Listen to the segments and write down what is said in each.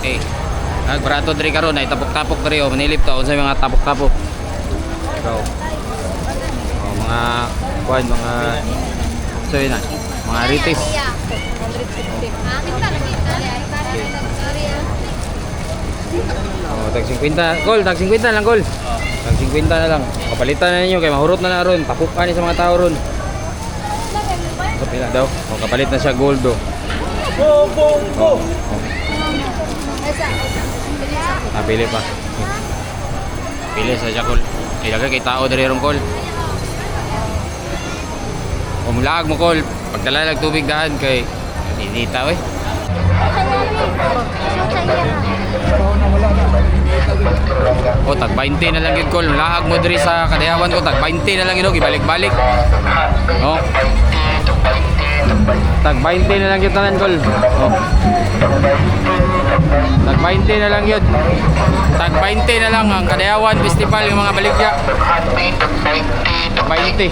Okay. Nagbarato diri karon ay tapok-tapok diri oh, manilip to unsa mga tapok-tapok. So, oh, mga kuan mga so yun na. Mga ritis. Oh, tag 50. Kol, tag 50 lang kol. Tag 50 na lang. Kapalitan na ninyo kay mahurot na na ron. Tapukan ni sa mga tao ron. So, pila daw. Oh, kapalit na siya gold do. Oh. Pili pa. Pili sa siya kol. Ilagay kay tao diri ron kol. Umulag mo kol. Pagdala lang tubig daan kay inita we. O tag 20 na lang yun kol. Lahag mo diri sa kadayawan ko tag 20 na lang yun. Ibalik-balik. O. Tag 20 na lang yun tanan kol. O. Tag 20 na lang yun. Tag 20 na lang ang Kadayawan Festival ng mga baligya. 20.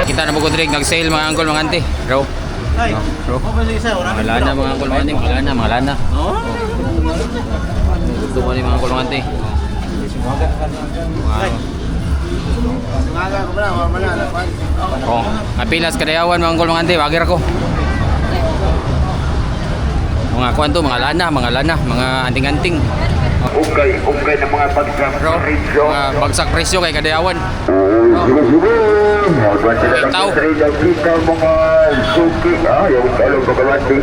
Kita na bukod rin nag-sale mga angkol mga ante. Bro. Ay, Bro. Mga lana mga angkol mga ante. Mga lana. Gusto mo ni mga angkol mga ante. Oh, kapilas Kadayawan mga angkol mga ante. Wagir ako. Mga kuan to, mga lana, mga anting-anting. Ugay ng mga bagsak presyo. Mga bagsak presyo kay Kadayawan. Itaw. Kita mga suki, yung kalong pagkawanti.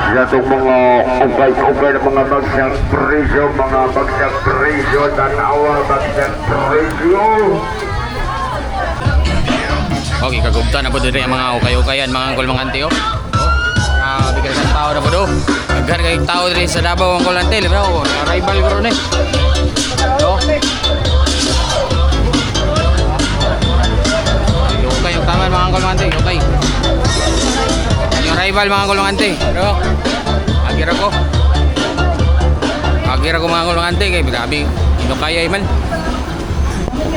Sila itong mga ugay ng mga bagsak presyo, tanawa, bagsak presyo. Okay, kagubta na po din ang mga ukay-ukayan, mga angkol mga ante, oh. Bigyan ng tao na po do. Agar kay tao din sa Davao ang Colantel, bro. Arrival ko ron eh. Do. Okay, yung taman mga angkol mga ante, okay. Yung arrival mga angkol mga ante, bro. Agir ako mga angkol mga ante kay grabe. Ino kaya man.